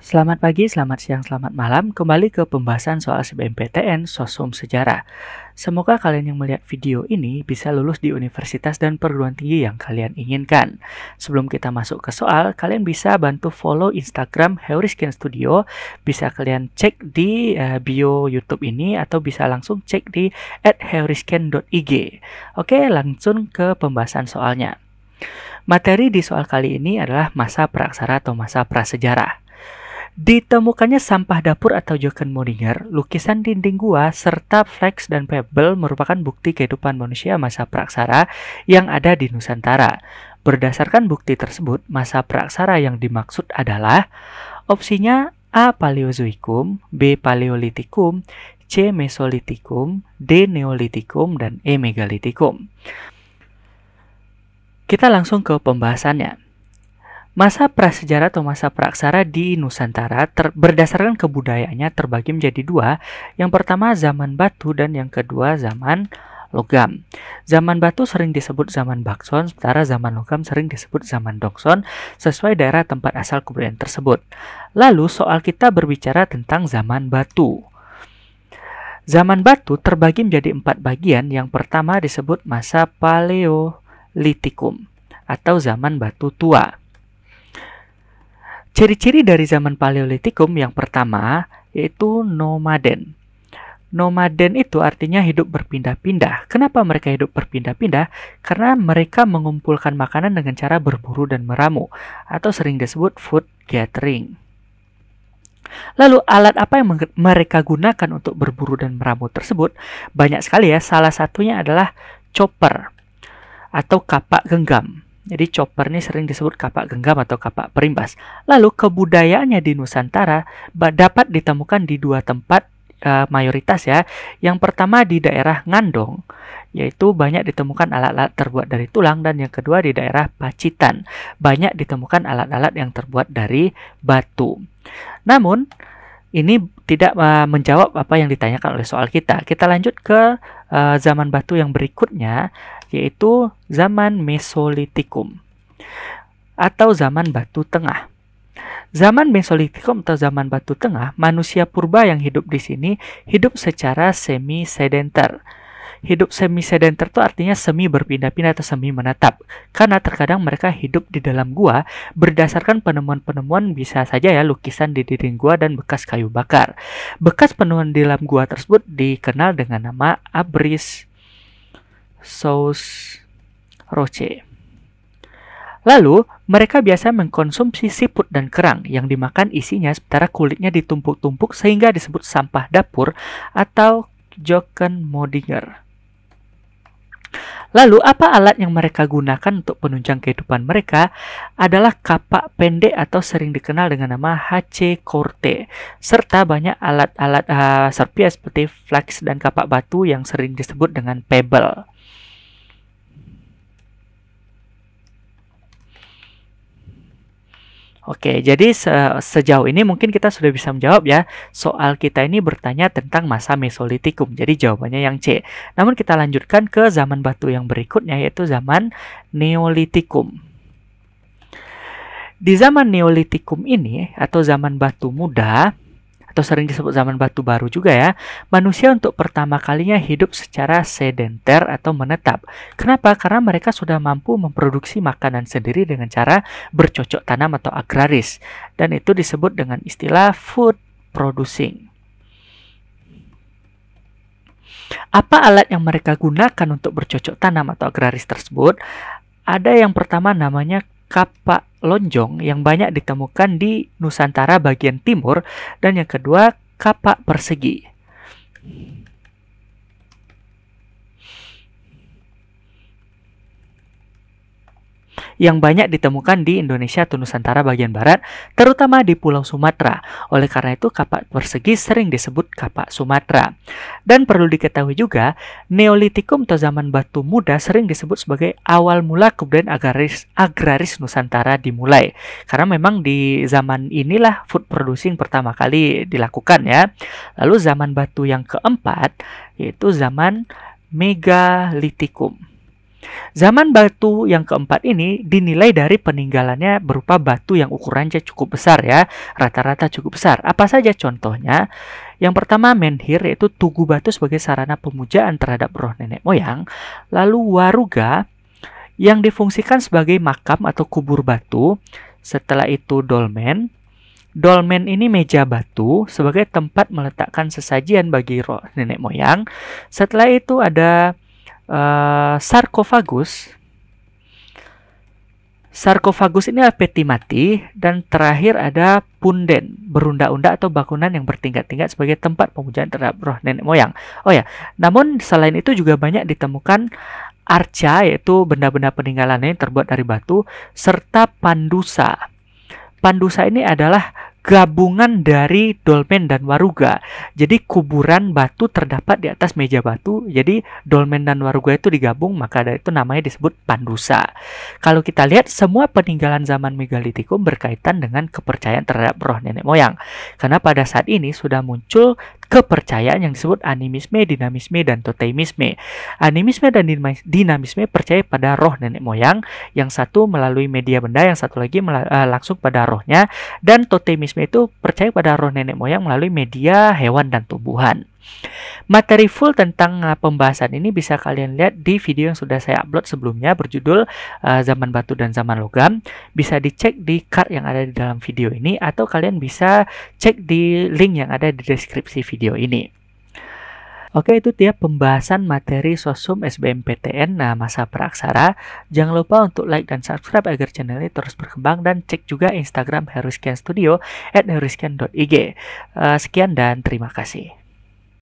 Selamat pagi, selamat siang, selamat malam. Kembali ke pembahasan soal SBMPTN Sosum Sejarah. Semoga kalian yang melihat video ini bisa lulus di universitas dan perguruan tinggi yang kalian inginkan. Sebelum kita masuk ke soal, kalian bisa bantu follow Instagram Heurisken Studio. Bisa kalian cek di bio YouTube ini atau bisa langsung cek di @heurisken.ig. Oke, langsung ke pembahasan soalnya. Materi di soal kali ini adalah masa praaksara atau masa prasejarah. Ditemukannya sampah dapur atau Jochen-Modinger, lukisan dinding gua, serta flex dan pebble merupakan bukti kehidupan manusia masa praaksara yang ada di Nusantara. Berdasarkan bukti tersebut, masa praaksara yang dimaksud adalah opsinya A. Paleozoikum, B. Paleolitikum, C. Mesolitikum, D. Neolitikum, dan E. Megalitikum. Kita langsung ke pembahasannya. Masa prasejarah atau masa praaksara di Nusantara berdasarkan kebudayaannya terbagi menjadi dua. Yang pertama zaman batu dan yang kedua zaman logam. Zaman batu sering disebut zaman Bakson, sementara zaman logam sering disebut zaman Dokson, sesuai daerah tempat asal kebudayaan tersebut. Lalu soal kita berbicara tentang zaman batu. Zaman batu terbagi menjadi 4 bagian. Yang pertama disebut masa Paleolitikum atau zaman batu tua. Ciri-ciri dari zaman Paleolitikum yang pertama yaitu nomaden. Nomaden itu artinya hidup berpindah-pindah. Kenapa mereka hidup berpindah-pindah? Karena mereka mengumpulkan makanan dengan cara berburu dan meramu, atau sering disebut food gathering. Lalu alat apa yang mereka gunakan untuk berburu dan meramu tersebut? Banyak sekali ya, salah satunya adalah chopper atau kapak genggam. Jadi chopper ini sering disebut kapak genggam atau kapak perimbas. Lalu kebudayaannya di Nusantara dapat ditemukan di dua tempat mayoritas ya. Yang pertama di daerah Ngandong, yaitu banyak ditemukan alat-alat terbuat dari tulang, dan yang kedua di daerah Pacitan, banyak ditemukan alat-alat yang terbuat dari batu. Namun ini tidak menjawab apa yang ditanyakan oleh soal kita. Kita lanjut ke zaman batu yang berikutnya, yaitu zaman Mesolitikum atau zaman batu tengah. Zaman Mesolitikum atau zaman batu tengah, manusia purba yang hidup di sini hidup secara semi-sedenter. Hidup semi-sedenter itu artinya semi berpindah-pindah atau semi menetap. Karena terkadang mereka hidup di dalam gua berdasarkan penemuan-penemuan, bisa saja ya lukisan di dinding gua dan bekas kayu bakar. Bekas penemuan di dalam gua tersebut dikenal dengan nama Abris Sous Roche. Lalu, mereka biasa mengkonsumsi siput dan kerang yang dimakan isinya sementara kulitnya ditumpuk-tumpuk sehingga disebut sampah dapur atau Jochen-Modinger. Lalu, apa alat yang mereka gunakan untuk penunjang kehidupan mereka? Adalah kapak pendek atau sering dikenal dengan nama HC Korte, serta banyak alat-alat serpia seperti flax dan kapak batu yang sering disebut dengan pebble. Oke, jadi sejauh ini mungkin kita sudah bisa menjawab ya. Soal kita ini bertanya tentang masa Mesolitikum, jadi jawabannya yang C. Namun kita lanjutkan ke zaman batu yang berikutnya, yaitu zaman Neolitikum. Di zaman Neolitikum ini, atau zaman batu muda, atau sering disebut zaman batu baru juga ya, manusia untuk pertama kalinya hidup secara sedenter atau menetap. Kenapa? Karena mereka sudah mampu memproduksi makanan sendiri dengan cara bercocok tanam atau agraris, dan itu disebut dengan istilah food producing. Apa alat yang mereka gunakan untuk bercocok tanam atau agraris tersebut? Ada yang pertama namanya kapak lonjong yang banyak ditemukan di Nusantara bagian timur, dan yang kedua kapak persegi yang banyak ditemukan di Indonesia atau Nusantara bagian barat, terutama di Pulau Sumatera. Oleh karena itu, kapak persegi sering disebut kapak Sumatera. Dan perlu diketahui juga, Neolitikum atau zaman batu muda sering disebut sebagai awal mula kebudayaan agraris Nusantara dimulai. Karena memang di zaman inilah food producing pertama kali dilakukan ya. Lalu zaman batu yang keempat, yaitu zaman Megalitikum. Zaman batu yang keempat ini dinilai dari peninggalannya berupa batu yang ukurannya cukup besar ya, rata-rata cukup besar. Apa saja contohnya? Yang pertama menhir, yaitu tugu batu sebagai sarana pemujaan terhadap roh nenek moyang. Lalu waruga yang difungsikan sebagai makam atau kubur batu. Setelah itu dolmen. Dolmen ini meja batu sebagai tempat meletakkan sesajian bagi roh nenek moyang. Setelah itu ada sarkofagus. Sarkofagus ini adalah peti mati. Dan terakhir ada punden, berunda-unda atau bangunan yang bertingkat-tingkat sebagai tempat pemujaan terhadap roh nenek moyang. Oh ya, namun selain itu juga banyak ditemukan arca, yaitu benda-benda peninggalan yang terbuat dari batu, serta pandusa. Pandusa ini adalah gabungan dari dolmen dan waruga. Jadi kuburan batu terdapat di atas meja batu. Jadi dolmen dan waruga itu digabung, maka dari itu namanya disebut pandusa. Kalau kita lihat semua peninggalan zaman megalitikum berkaitan dengan kepercayaan terhadap roh nenek moyang. Karena pada saat ini sudah muncul kepercayaan yang disebut animisme, dinamisme, dan totemisme. Animisme dan dinamisme percaya pada roh nenek moyang, yang satu melalui media benda, yang satu lagi langsung pada rohnya. Dan totemisme itu percaya pada roh nenek moyang melalui media hewan dan tumbuhan. Materi full tentang pembahasan ini bisa kalian lihat di video yang sudah saya upload sebelumnya berjudul Zaman Batu dan Zaman Logam. Bisa dicek di card yang ada di dalam video ini, atau kalian bisa cek di link yang ada di deskripsi video ini. Oke, itu dia pembahasan materi Sosum SBMPTN masa praksara. Jangan lupa untuk like dan subscribe agar channel ini terus berkembang, dan cek juga Instagram Heruskian Studio @heruskian.ig. Sekian dan terima kasih.